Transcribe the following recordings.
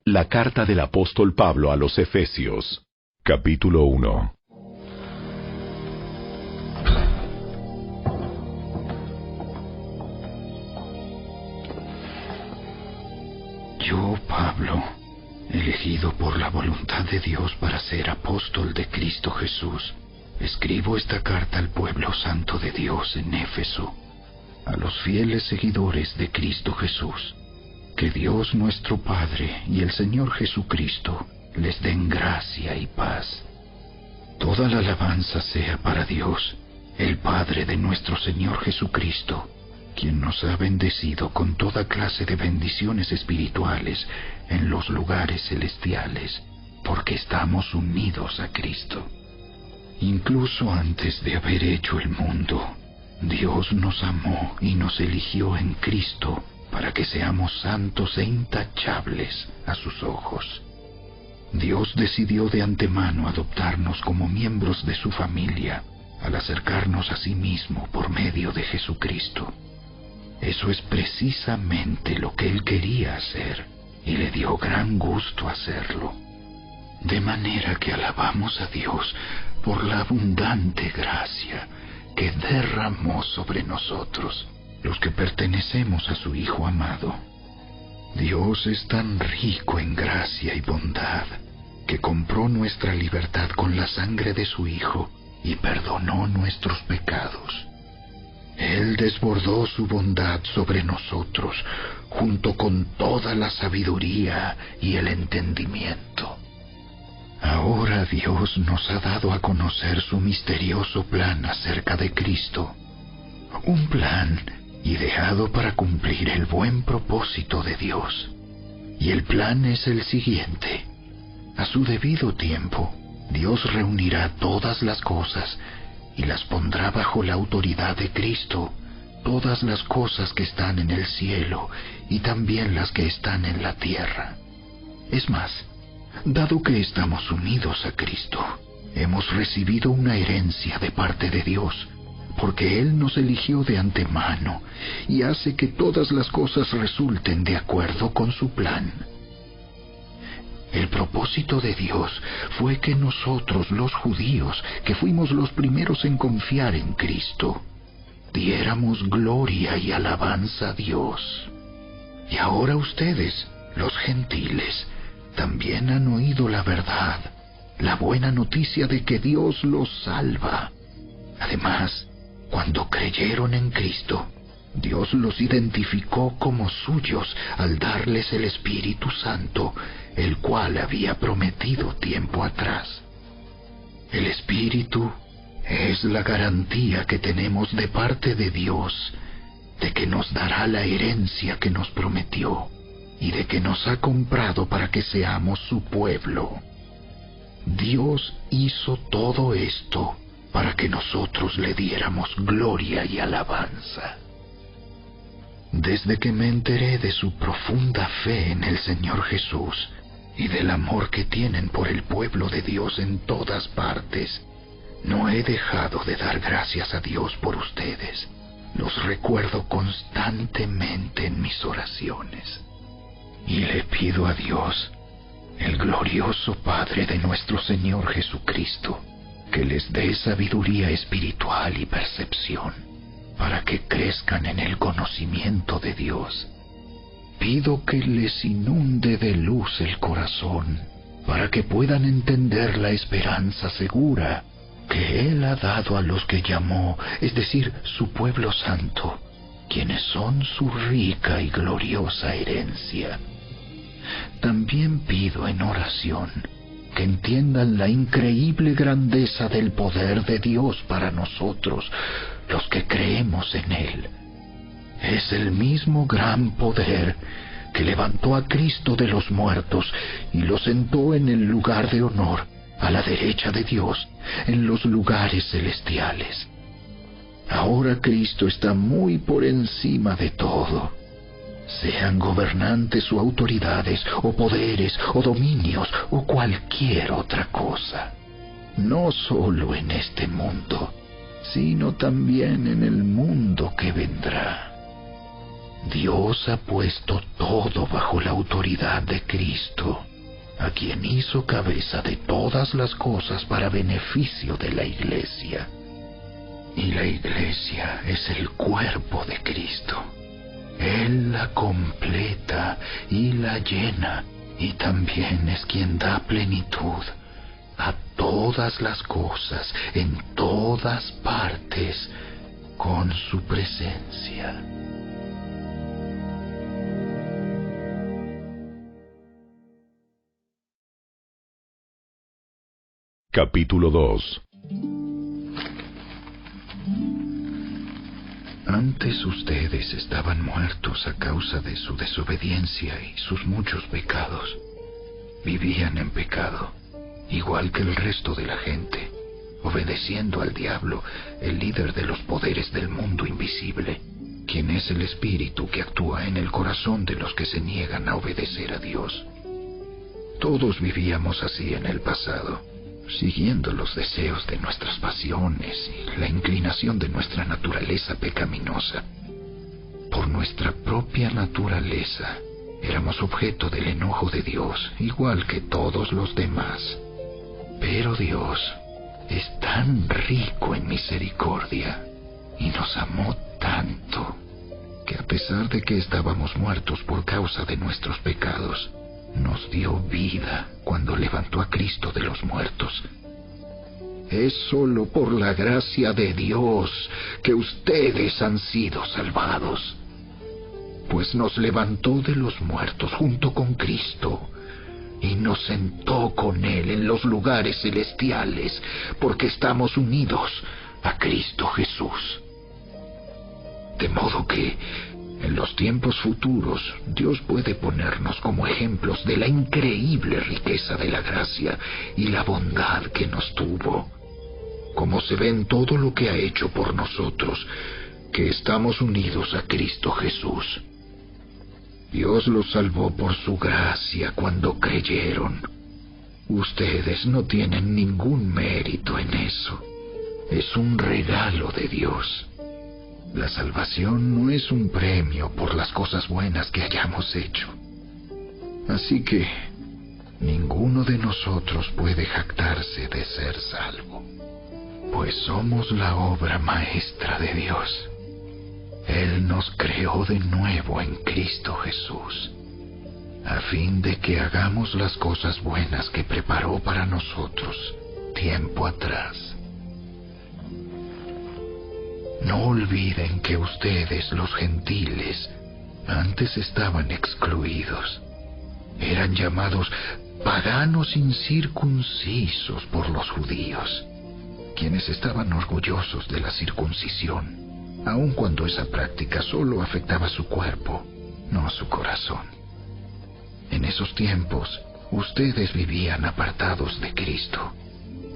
La carta del apóstol Pablo a los Efesios, capítulo 1. Yo, Pablo, elegido por la voluntad de Dios para ser apóstol de Cristo Jesús, escribo esta carta al pueblo santo de Dios en Éfeso, a los fieles seguidores de Cristo Jesús. Que Dios nuestro Padre y el Señor Jesucristo les den gracia y paz. Toda la alabanza sea para Dios, el Padre de nuestro Señor Jesucristo, quien nos ha bendecido con toda clase de bendiciones espirituales en los lugares celestiales, porque estamos unidos a Cristo. Incluso antes de haber hecho el mundo, Dios nos amó y nos eligió en Cristo para que seamos santos e intachables a sus ojos. Dios decidió de antemano adoptarnos como miembros de su familia al acercarnos a sí mismo por medio de Jesucristo. Eso es precisamente lo que Él quería hacer y le dio gran gusto hacerlo. De manera que alabamos a Dios por la abundante gracia que derramó sobre nosotros, los que pertenecemos a su Hijo amado. Dios es tan rico en gracia y bondad que compró nuestra libertad con la sangre de su Hijo y perdonó nuestros pecados. Él desbordó su bondad sobre nosotros junto con toda la sabiduría y el entendimiento. Ahora Dios nos ha dado a conocer su misterioso plan acerca de Cristo, un plan ideado para cumplir el buen propósito de Dios. Y el plan es el siguiente: a su debido tiempo, Dios reunirá todas las cosas y las pondrá bajo la autoridad de Cristo, todas las cosas que están en el cielo y también las que están en la tierra. Es más, dado que estamos unidos a Cristo, hemos recibido una herencia de parte de Dios, porque Él nos eligió de antemano y hace que todas las cosas resulten de acuerdo con su plan. El propósito de Dios fue que nosotros, los judíos, que fuimos los primeros en confiar en Cristo, diéramos gloria y alabanza a Dios. Y ahora ustedes, los gentiles, también han oído la verdad, la buena noticia de que Dios los salva. Además, cuando creyeron en Cristo, Dios los identificó como suyos al darles el Espíritu Santo, el cual había prometido tiempo atrás. El Espíritu es la garantía que tenemos de parte de Dios de que nos dará la herencia que nos prometió y de que nos ha comprado para que seamos su pueblo. Dios hizo todo esto para que nosotros le diéramos gloria y alabanza. Desde que me enteré de su profunda fe en el Señor Jesús y del amor que tienen por el pueblo de Dios en todas partes, no he dejado de dar gracias a Dios por ustedes. Los recuerdo constantemente en mis oraciones. Y le pido a Dios, el glorioso Padre de nuestro Señor Jesucristo, que les dé sabiduría espiritual y percepción, para que crezcan en el conocimiento de Dios. Pido que les inunde de luz el corazón, para que puedan entender la esperanza segura que Él ha dado a los que llamó, es decir, su pueblo santo, quienes son su rica y gloriosa herencia. También pido en oración que entiendan la increíble grandeza del poder de Dios para nosotros, los que creemos en Él. Es el mismo gran poder que levantó a Cristo de los muertos y lo sentó en el lugar de honor, a la derecha de Dios, en los lugares celestiales. Ahora Cristo está muy por encima de todo. Sean gobernantes o autoridades, o poderes, o dominios, o cualquier otra cosa. No solo en este mundo, sino también en el mundo que vendrá. Dios ha puesto todo bajo la autoridad de Cristo, a quien hizo cabeza de todas las cosas para beneficio de la Iglesia. Y la Iglesia es el cuerpo de Cristo. Él la completa y la llena, y también es quien da plenitud a todas las cosas, en todas partes, con su presencia. Capítulo 2. Antes ustedes estaban muertos a causa de su desobediencia y sus muchos pecados. Vivían en pecado, igual que el resto de la gente, obedeciendo al diablo, el líder de los poderes del mundo invisible, quien es el espíritu que actúa en el corazón de los que se niegan a obedecer a Dios. Todos vivíamos así en el pasado, siguiendo los deseos de nuestras pasiones y la inclinación de nuestra naturaleza pecaminosa. Por nuestra propia naturaleza, éramos objeto del enojo de Dios, igual que todos los demás. Pero Dios es tan rico en misericordia y nos amó tanto que, a pesar de que estábamos muertos por causa de nuestros pecados, nos dio vida cuando levantó a Cristo de los muertos. Es solo por la gracia de Dios que ustedes han sido salvados, pues nos levantó de los muertos junto con Cristo y nos sentó con Él en los lugares celestiales, porque estamos unidos a Cristo Jesús. De modo que en los tiempos futuros, Dios puede ponernos como ejemplos de la increíble riqueza de la gracia y la bondad que nos tuvo, como se ve en todo lo que ha hecho por nosotros, que estamos unidos a Cristo Jesús. Dios los salvó por su gracia cuando creyeron. Ustedes no tienen ningún mérito en eso. Es un regalo de Dios. La salvación no es un premio por las cosas buenas que hayamos hecho. Así que ninguno de nosotros puede jactarse de ser salvo, pues somos la obra maestra de Dios. Él nos creó de nuevo en Cristo Jesús, a fin de que hagamos las cosas buenas que preparó para nosotros tiempo atrás. No olviden que ustedes, los gentiles, antes estaban excluidos. Eran llamados paganos incircuncisos por los judíos, quienes estaban orgullosos de la circuncisión, aun cuando esa práctica solo afectaba su cuerpo, no su corazón. En esos tiempos, ustedes vivían apartados de Cristo.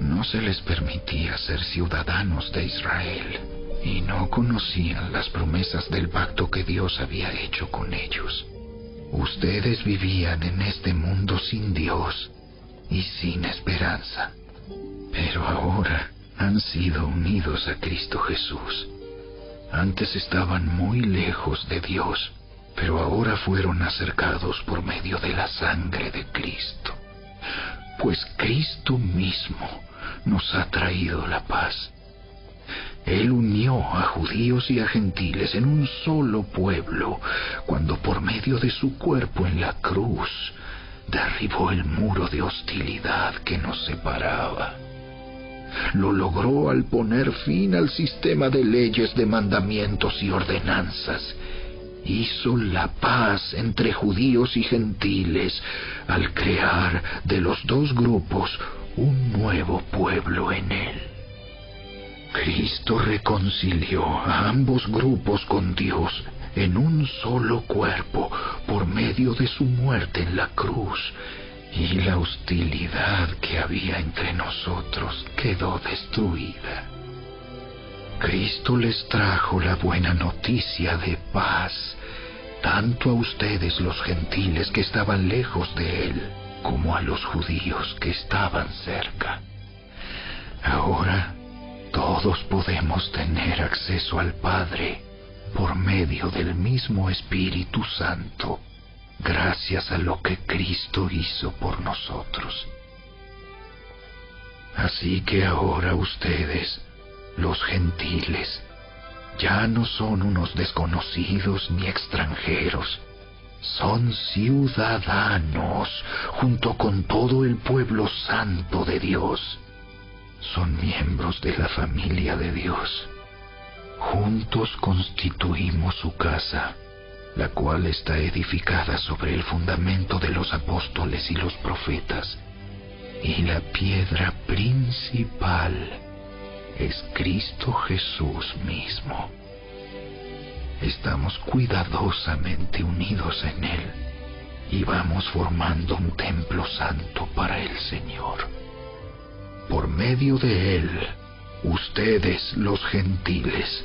No se les permitía ser ciudadanos de Israel, y no conocían las promesas del pacto que Dios había hecho con ellos. Ustedes vivían en este mundo sin Dios y sin esperanza, pero ahora han sido unidos a Cristo Jesús. Antes estaban muy lejos de Dios, pero ahora fueron acercados por medio de la sangre de Cristo, pues Cristo mismo nos ha traído la paz. Él unió a judíos y a gentiles en un solo pueblo, cuando por medio de su cuerpo en la cruz derribó el muro de hostilidad que nos separaba. Lo logró al poner fin al sistema de leyes, de mandamientos y ordenanzas. Hizo la paz entre judíos y gentiles al crear de los dos grupos un nuevo pueblo en él. Cristo reconcilió a ambos grupos con Dios en un solo cuerpo por medio de su muerte en la cruz, y la hostilidad que había entre nosotros quedó destruida. Cristo les trajo la buena noticia de paz, tanto a ustedes los gentiles que estaban lejos de Él, como a los judíos que estaban cerca. Ahora todos podemos tener acceso al Padre por medio del mismo Espíritu Santo, gracias a lo que Cristo hizo por nosotros. Así que ahora ustedes, los gentiles, ya no son unos desconocidos ni extranjeros, son ciudadanos junto con todo el pueblo santo de Dios. Son miembros de la familia de Dios. Juntos constituimos su casa, la cual está edificada sobre el fundamento de los apóstoles y los profetas, y la piedra principal es Cristo Jesús mismo. Estamos cuidadosamente unidos en Él y vamos formando un templo santo para el Señor. Por medio de Él, ustedes, los gentiles,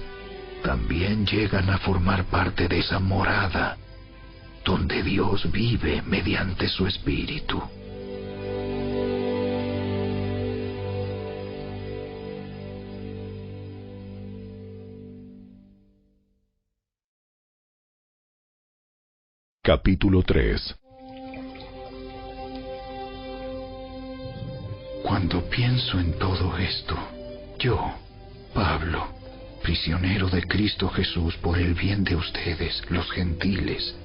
también llegan a formar parte de esa morada donde Dios vive mediante su Espíritu. Capítulo 3. Cuando pienso en todo esto, yo, Pablo, prisionero de Cristo Jesús por el bien de ustedes, los gentiles.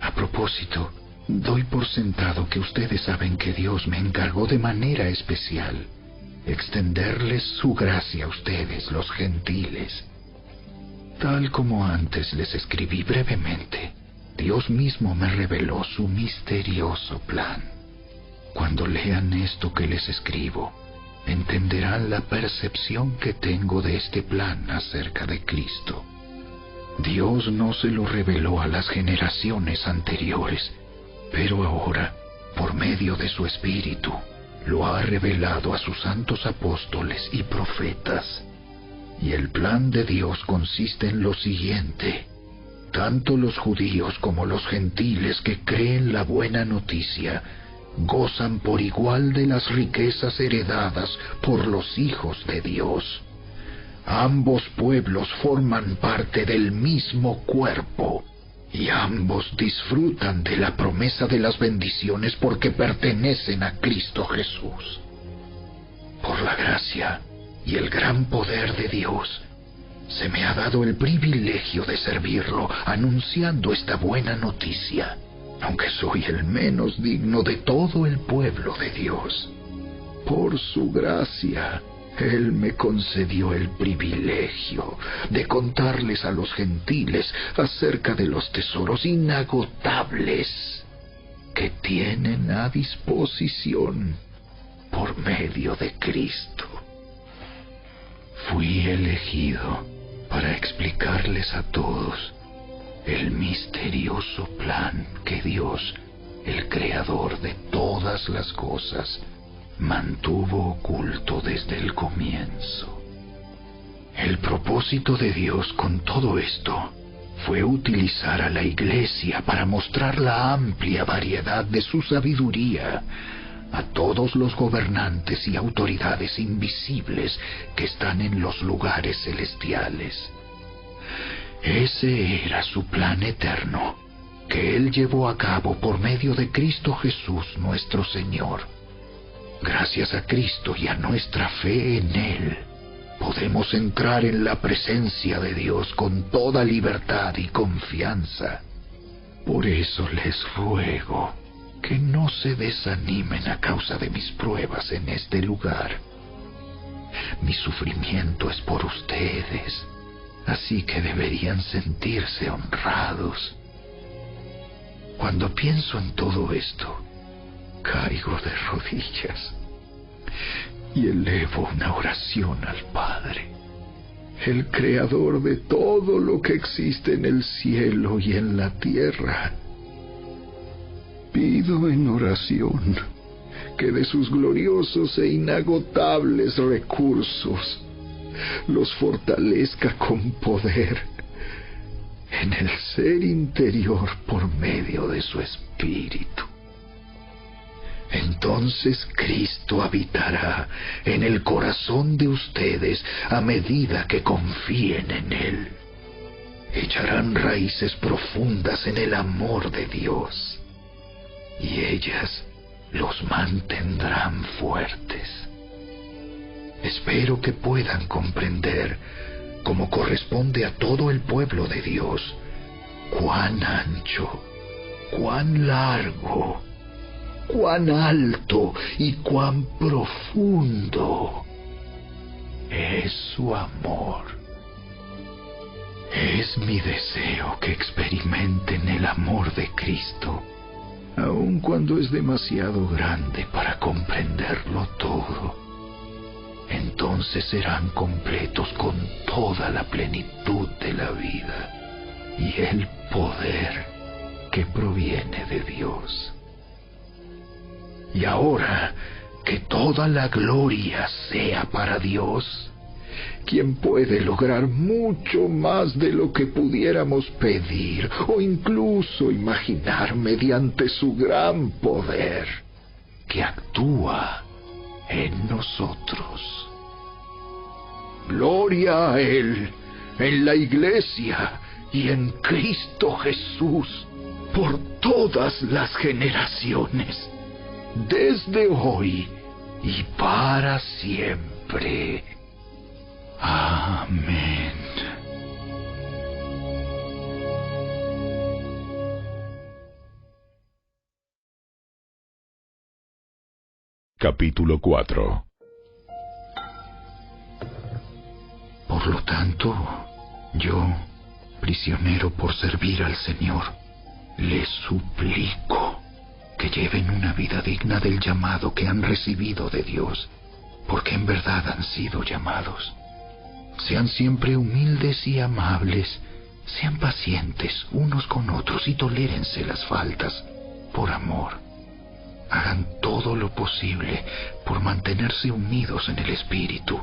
A propósito, doy por sentado que ustedes saben que Dios me encargó de manera especial extenderles su gracia a ustedes, los gentiles. Tal como antes les escribí brevemente, Dios mismo me reveló su misterioso plan. Cuando lean esto que les escribo, entenderán la percepción que tengo de este plan acerca de Cristo. Dios no se lo reveló a las generaciones anteriores, pero ahora, por medio de su Espíritu, lo ha revelado a sus santos apóstoles y profetas. Y el plan de Dios consiste en lo siguiente: tanto los judíos como los gentiles que creen la buena noticia gozan por igual de las riquezas heredadas por los hijos de Dios. Ambos pueblos forman parte del mismo cuerpo, y ambos disfrutan de la promesa de las bendiciones porque pertenecen a Cristo Jesús. Por la gracia y el gran poder de Dios, se me ha dado el privilegio de servirlo anunciando esta buena noticia, aunque soy el menos digno de todo el pueblo de Dios. Por su gracia, Él me concedió el privilegio de contarles a los gentiles acerca de los tesoros inagotables que tienen a disposición por medio de Cristo. Fui elegido para explicarles a todos el misterioso plan que Dios, el Creador de todas las cosas, mantuvo oculto desde el comienzo. El propósito de Dios con todo esto fue utilizar a la Iglesia para mostrar la amplia variedad de su sabiduría a todos los gobernantes y autoridades invisibles que están en los lugares celestiales. Ese era su plan eterno, que Él llevó a cabo por medio de Cristo Jesús nuestro Señor. Gracias a Cristo y a nuestra fe en Él, podemos entrar en la presencia de Dios con toda libertad y confianza. Por eso les ruego que no se desanimen a causa de mis pruebas en este lugar. Mi sufrimiento es por ustedes, así que deberían sentirse honrados. Cuando pienso en todo esto, caigo de rodillas y elevo una oración al Padre, el Creador de todo lo que existe en el cielo y en la tierra. Pido en oración que de sus gloriosos e inagotables recursos los fortalezca con poder en el ser interior por medio de su Espíritu. Entonces Cristo habitará en el corazón de ustedes a medida que confíen en Él. echarán raíces profundas en el amor de Dios, y ellas los mantendrán fuertes. Espero que puedan comprender, como corresponde a todo el pueblo de Dios, cuán ancho, cuán largo, cuán alto y cuán profundo es su amor. Es mi deseo que experimenten el amor de Cristo, aun cuando es demasiado grande para comprenderlo todo. Entonces serán completos con toda la plenitud de la vida y el poder que proviene de Dios. Y ahora que toda la gloria sea para Dios, quien puede lograr mucho más de lo que pudiéramos pedir o incluso imaginar mediante su gran poder que actúa en nosotros. Gloria a Él en la Iglesia y en Cristo Jesús por todas las generaciones, desde hoy y para siempre. Amén. Capítulo 4. Por lo tanto, yo, prisionero por servir al Señor, les suplico que lleven una vida digna del llamado que han recibido de Dios, porque en verdad han sido llamados. Sean siempre humildes y amables, sean pacientes unos con otros y tolérense las faltas por amor. Hagan todo lo posible por mantenerse unidos en el Espíritu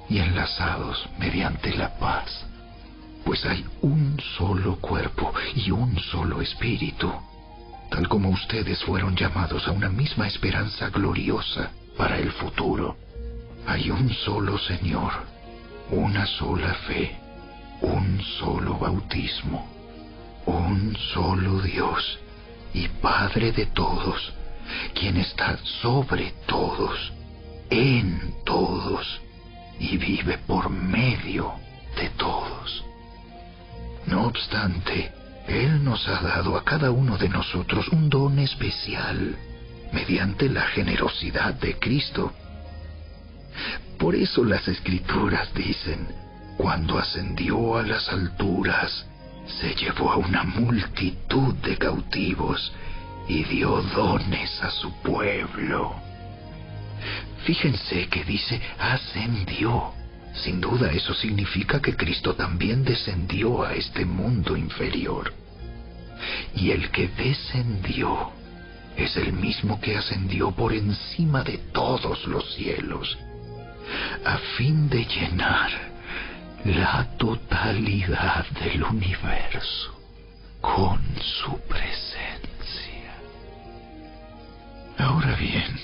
y enlazados mediante la paz, pues hay un solo cuerpo y un solo Espíritu, tal como ustedes fueron llamados a una misma esperanza gloriosa para el futuro. Hay un solo Señor, una sola fe, un solo bautismo, un solo Dios y Padre de todos, quien está sobre todos, en todos y vive por medio de todos. No obstante, Él nos ha dado a cada uno de nosotros un don especial mediante la generosidad de Cristo. Por eso las Escrituras dicen: cuando ascendió a las alturas, se llevó a una multitud de cautivos y dio dones a su pueblo. Fíjense que dice ascendió. Sin duda eso significa que Cristo también descendió a este mundo inferior. Y el que descendió es el mismo que ascendió por encima de todos los cielos, a fin de llenar la totalidad del universo con su presencia. Ahora bien,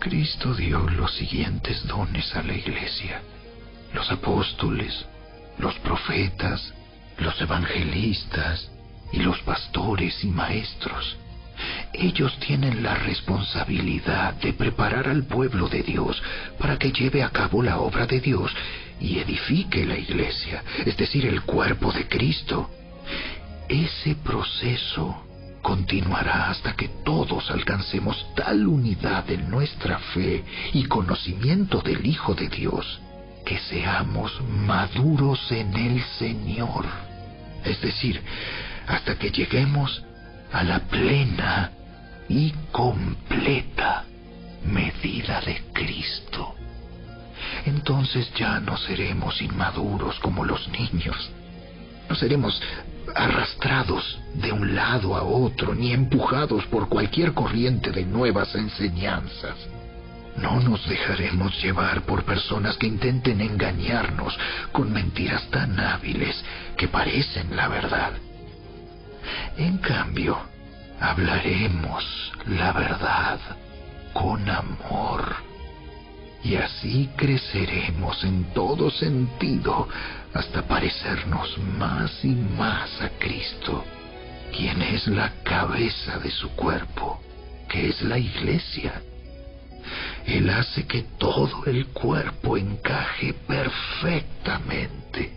Cristo dio los siguientes dones a la Iglesia: los apóstoles, los profetas, los evangelistas y los pastores y maestros. Ellos tienen la responsabilidad de preparar al pueblo de Dios para que lleve a cabo la obra de Dios y edifique la Iglesia, es decir, el cuerpo de Cristo. Ese proceso continuará hasta que todos alcancemos tal unidad en nuestra fe y conocimiento del Hijo de Dios que seamos maduros en el Señor, es decir, hasta que lleguemos a la plena y completa medida de Cristo. Entonces ya no seremos inmaduros como los niños. No seremos arrastrados de un lado a otro ni empujados por cualquier corriente de nuevas enseñanzas. No nos dejaremos llevar por personas que intenten engañarnos con mentiras tan hábiles que parecen la verdad. En cambio, hablaremos la verdad con amor. y así creceremos en todo sentido hasta parecernos más y más a Cristo, quien es la cabeza de su cuerpo, que es la Iglesia. Él hace que todo el cuerpo encaje perfectamente,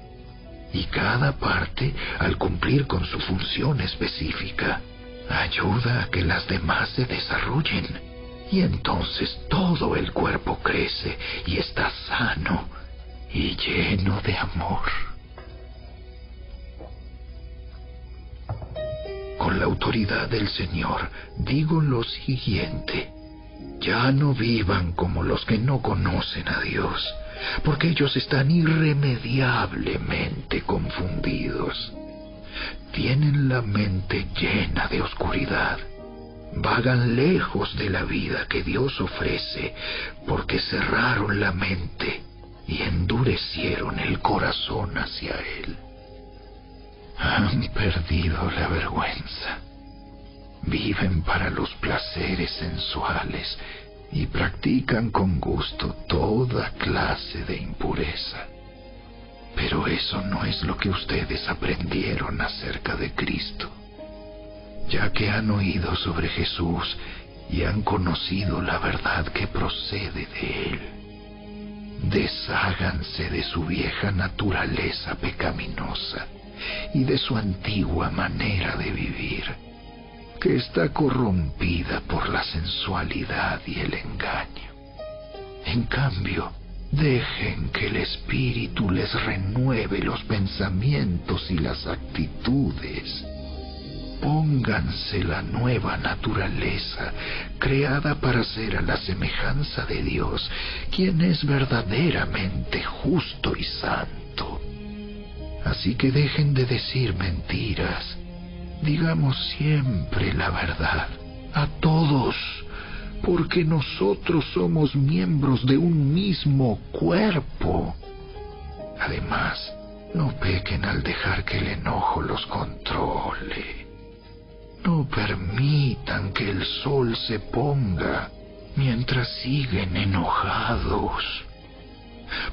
y cada parte, al cumplir con su función específica, ayuda a que las demás se desarrollen, y entonces todo el cuerpo crece y está sano y lleno de amor. Con la autoridad del Señor digo lo siguiente: ya no vivan como los que no conocen a Dios, porque ellos están irremediablemente confundidos. Tienen la mente llena de oscuridad. Vagan lejos de la vida que Dios ofrece, porque cerraron la mente y endurecieron el corazón hacia Él. Han perdido la vergüenza. Viven para los placeres sensuales y practican con gusto toda clase de impureza. Pero eso no es lo que ustedes aprendieron acerca de Cristo. Ya que han oído sobre Jesús y han conocido la verdad que procede de Él, desháganse de su vieja naturaleza pecaminosa y de su antigua manera de vivir, que está corrompida por la sensualidad y el engaño. En cambio, dejen que el Espíritu les renueve los pensamientos y las actitudes. Pónganse la nueva naturaleza, creada para ser a la semejanza de Dios, quien es verdaderamente justo y santo. Así que dejen de decir mentiras. Digamos siempre la verdad, a todos, porque nosotros somos miembros de un mismo cuerpo. Además, no pequen al dejar que el enojo los controle. No permitan que el sol se ponga mientras siguen enojados,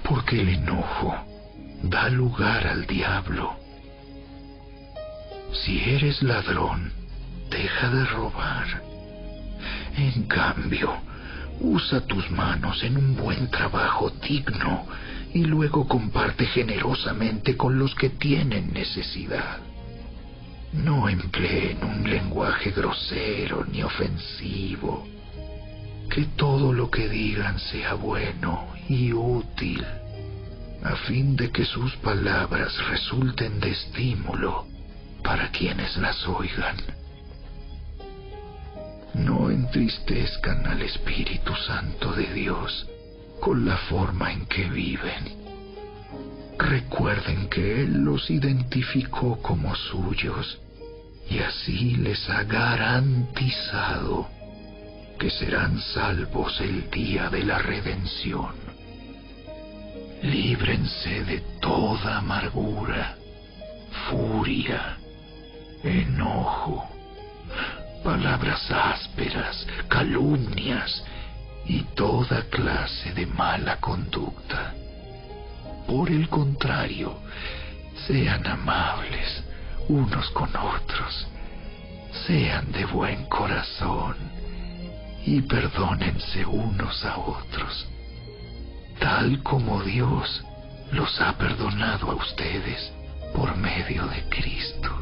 porque el enojo da lugar al diablo. Si eres ladrón, deja de robar. En cambio, usa tus manos en un buen trabajo digno y luego comparte generosamente con los que tienen necesidad. No empleen un lenguaje grosero ni ofensivo. Que todo lo que digan sea bueno y útil, a fin de que sus palabras resulten de estímulo para quienes las oigan. No entristezcan al Espíritu Santo de Dios con la forma en que viven. Recuerden que Él los identificó como suyos y así les ha garantizado que serán salvos el día de la redención. Líbrense de toda amargura, furia, enojo, palabras ásperas, calumnias y toda clase de mala conducta. Por el contrario, sean amables unos con otros, sean de buen corazón y perdónense unos a otros, tal como Dios los ha perdonado a ustedes por medio de Cristo.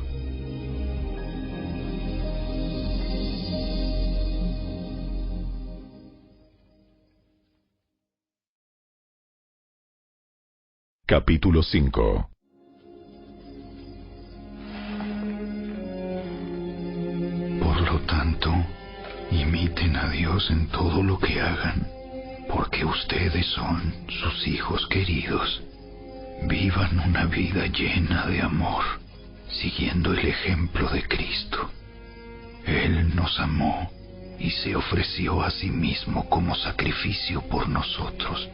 Capítulo 5. Por lo tanto, imiten a Dios en todo lo que hagan, porque ustedes son sus hijos queridos. Vivan una vida llena de amor, siguiendo el ejemplo de Cristo. Él nos amó y se ofreció a sí mismo como sacrificio por nosotros,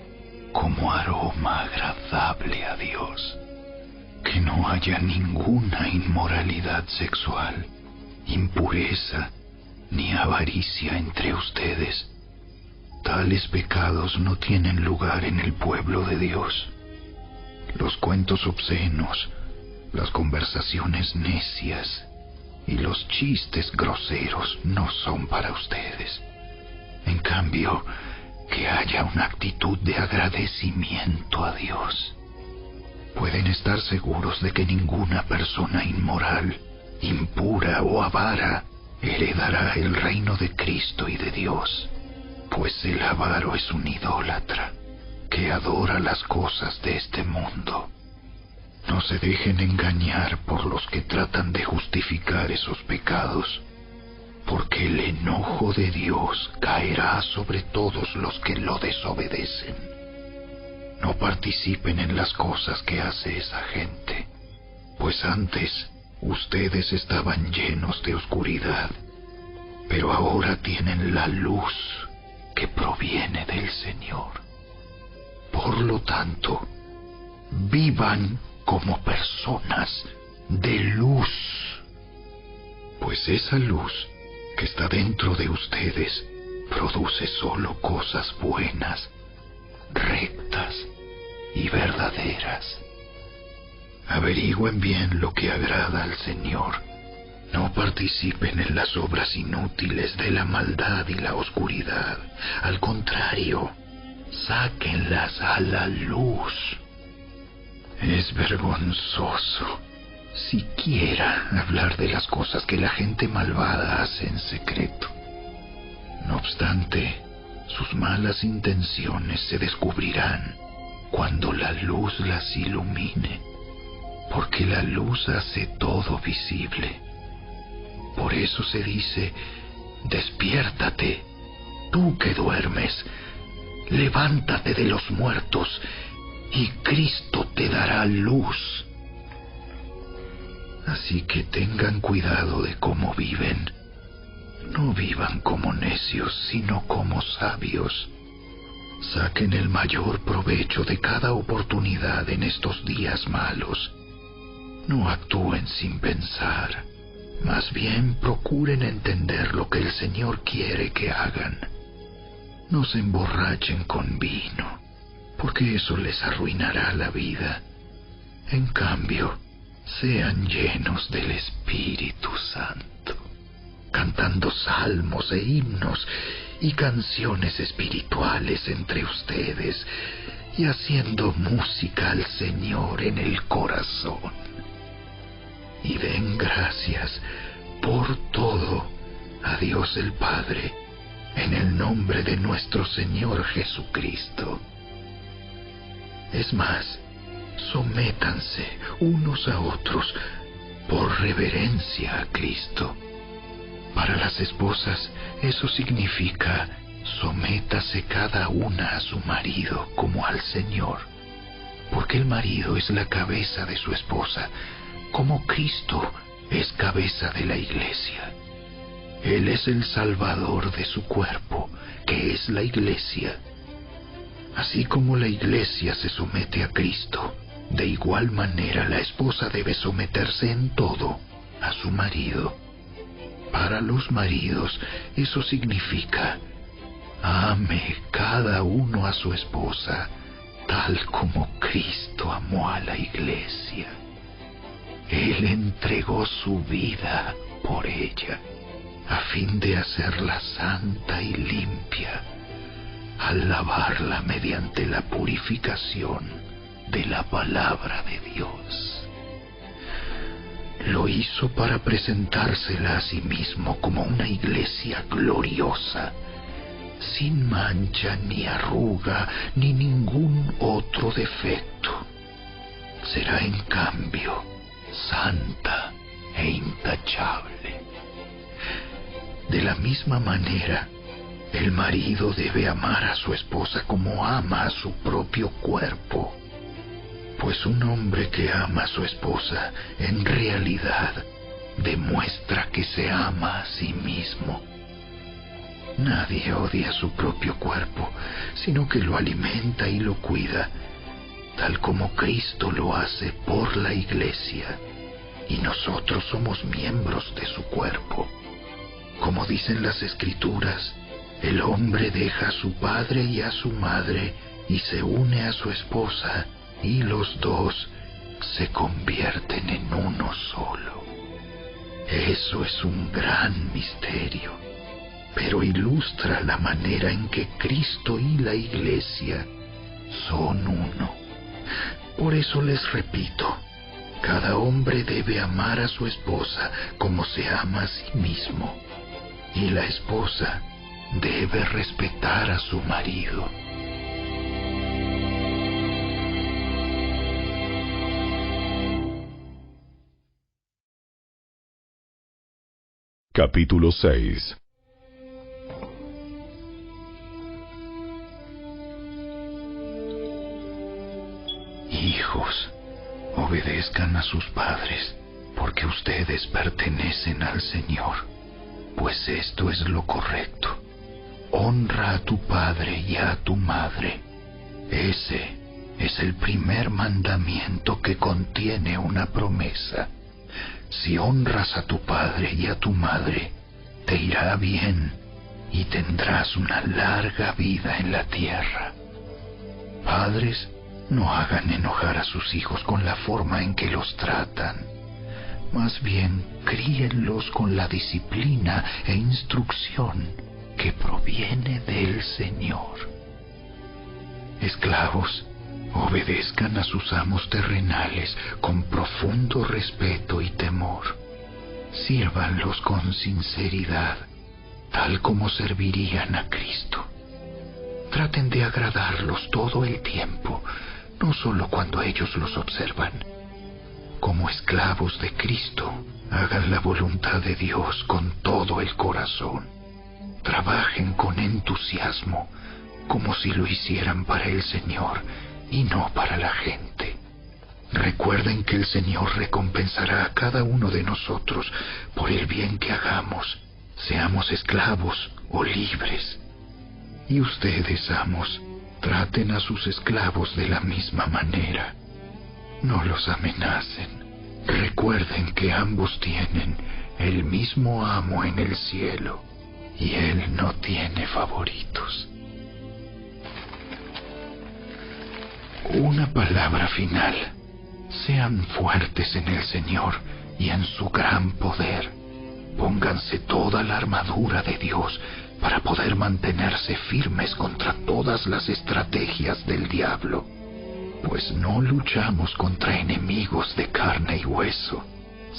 como aroma agradable a Dios. Que no haya ninguna inmoralidad sexual, impureza, ni avaricia entre ustedes, Tales pecados no tienen lugar en el pueblo de Dios. Los cuentos obscenos, las conversaciones necias y los chistes groseros no son para ustedes. En cambio, que haya una actitud de agradecimiento a Dios. Pueden estar seguros de que ninguna persona inmoral, impura o avara heredará el reino de Cristo y de Dios, pues el avaro es un idólatra que adora las cosas de este mundo. No se dejen engañar por los que tratan de justificar esos pecados, porque el enojo de Dios caerá sobre todos los que lo desobedecen. No participen en las cosas que hace esa gente, pues antes ustedes estaban llenos de oscuridad, pero ahora tienen la luz que proviene del Señor. Por lo tanto, vivan como personas de luz, pues esa luz que está dentro de ustedes produce solo cosas buenas, rectas y verdaderas. Averigüen bien lo que agrada al Señor. No participen en las obras inútiles de la maldad y la oscuridad. Al contrario, sáquenlas a la luz. Es vergonzoso siquiera hablar de las cosas que la gente malvada hace en secreto. No obstante, sus malas intenciones se descubrirán cuando la luz las ilumine, porque la luz hace todo visible. Por eso se dice: despiértate, tú que duermes, levántate de los muertos, y Cristo te dará luz. Así que tengan cuidado de cómo viven. No vivan como necios, sino como sabios. Saquen el mayor provecho de cada oportunidad en estos días malos. No actúen sin pensar. Más bien procuren entender lo que el Señor quiere que hagan. No se emborrachen con vino, porque eso les arruinará la vida. En cambio, sean llenos del Espíritu Santo, cantando salmos e himnos y canciones espirituales entre ustedes, y haciendo música al Señor en el corazón. Y den gracias por todo a Dios el Padre, en el nombre de nuestro Señor Jesucristo. Es más, sométanse unos a otros por reverencia a Cristo. Para las esposas, eso significa: sométase cada una a su marido como al Señor, porque el marido es la cabeza de su esposa, como Cristo es cabeza de la Iglesia. Él es el Salvador de su cuerpo, que es la Iglesia. Así como la Iglesia se somete a Cristo, de igual manera la esposa debe someterse en todo a su marido. Para los maridos, eso significa: ame cada uno a su esposa, tal como Cristo amó a la Iglesia. Él entregó su vida por ella, a fin de hacerla santa y limpia, al lavarla mediante la purificación de la palabra de Dios. Lo hizo para presentársela a sí mismo como una iglesia gloriosa, sin mancha ni arruga ni ningún otro defecto. Será en cambio santa e intachable. De la misma manera, el marido debe amar a su esposa como ama a su propio cuerpo, pues un hombre que ama a su esposa en realidad demuestra que se ama a sí mismo. Nadie odia su propio cuerpo, sino que lo alimenta y lo cuida, tal como Cristo lo hace por la Iglesia, y nosotros somos miembros de su cuerpo. Como dicen las Escrituras, El hombre deja a su padre y a su madre y se une a su esposa, y los dos se convierten en uno solo. Eso es un gran misterio, pero ilustra la manera en que Cristo y la Iglesia son uno. Por eso les repito, cada hombre debe amar a su esposa como se ama a sí mismo, y la esposa debe respetar a su marido. Capítulo 6. Hijos, obedezcan a sus padres, porque ustedes pertenecen al Señor, pues esto es lo correcto. Honra a tu padre y a tu madre. Ese es el primer mandamiento que contiene una promesa. Si honras a tu padre y a tu madre, te irá bien y tendrás una larga vida en la tierra. Padres, no hagan enojar a sus hijos con la forma en que los tratan. Más bien, críenlos con la disciplina e instrucción que proviene del Señor. Esclavos, obedezcan a sus amos terrenales con profundo respeto y temor. Sírvanlos con sinceridad, tal como servirían a Cristo. Traten de agradarlos todo el tiempo, no solo cuando ellos los observan. Como esclavos de Cristo, hagan la voluntad de Dios con todo el corazón. Trabajen con entusiasmo, como si lo hicieran para el Señor y no para la gente. Recuerden que el Señor recompensará a cada uno de nosotros por el bien que hagamos, seamos esclavos o libres. Y ustedes, amos, traten a sus esclavos de la misma manera. No los amenacen. Recuerden que ambos tienen el mismo amo en el cielo, y Él no tiene favoritos. Una palabra final. Sean fuertes en el Señor y en su gran poder. Pónganse toda la armadura de Dios para poder mantenerse firmes contra todas las estrategias del diablo. Pues no luchamos contra enemigos de carne y hueso,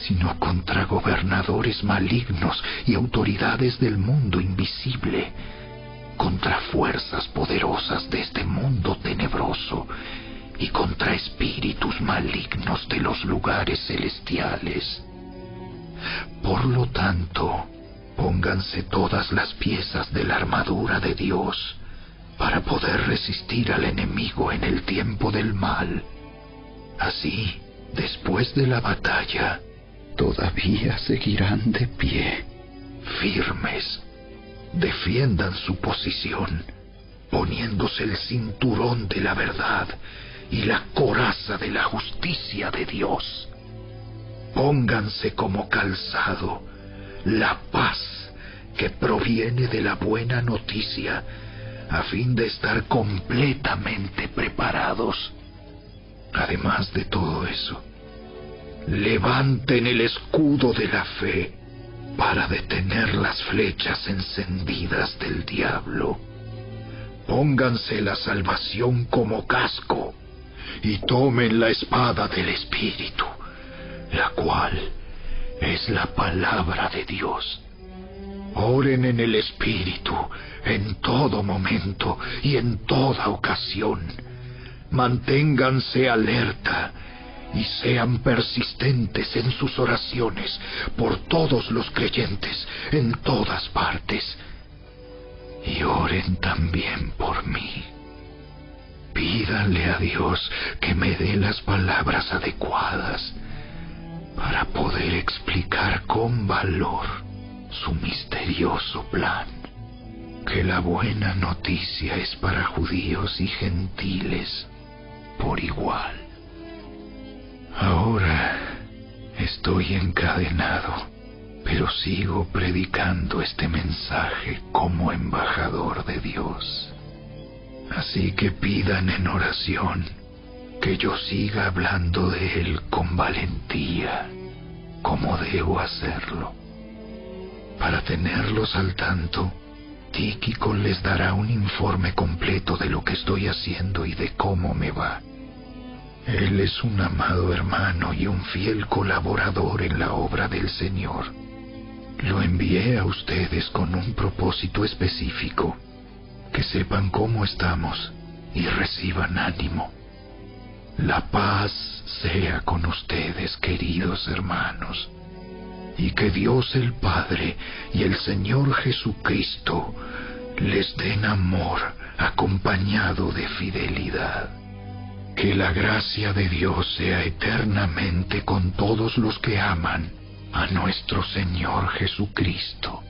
sino contra gobernadores malignos y autoridades del mundo invisible, contra fuerzas poderosas de este mundo tenebroso y contra espíritus malignos de los lugares celestiales. Por lo tanto, pónganse todas las piezas de la armadura de Dios para poder resistir al enemigo en el tiempo del mal. Así, después de la batalla, todavía seguirán de pie, firmes. Defiendan su posición, poniéndose el cinturón de la verdad y la coraza de la justicia de Dios. Pónganse como calzado la paz que proviene de la buena noticia, a fin de estar completamente preparados. Además de todo eso, levanten el escudo de la fe para detener las flechas encendidas del diablo. Pónganse la salvación como casco y tomen la espada del Espíritu, la cual es la palabra de Dios. Oren en el Espíritu en todo momento y en toda ocasión. Manténganse alerta y sean persistentes en sus oraciones por todos los creyentes en todas partes. Y oren también por mí. Pídanle a Dios que me dé las palabras adecuadas para poder explicar con valor su misterioso plan, que la buena noticia es para judíos y gentiles por igual. Ahora estoy encadenado, pero sigo predicando este mensaje como embajador de Dios. Así que pidan en oración que yo siga hablando de Él con valentía, como debo hacerlo. Para tenerlos al tanto, Tíquico les dará un informe completo de lo que estoy haciendo y de cómo me va. Él es un amado hermano y un fiel colaborador en la obra del Señor. Lo envié a ustedes con un propósito específico, que sepan cómo estamos y reciban ánimo. La paz sea con ustedes, queridos hermanos, y que Dios el Padre y el Señor Jesucristo les den amor acompañado de fidelidad. Que la gracia de Dios sea eternamente con todos los que aman a nuestro Señor Jesucristo.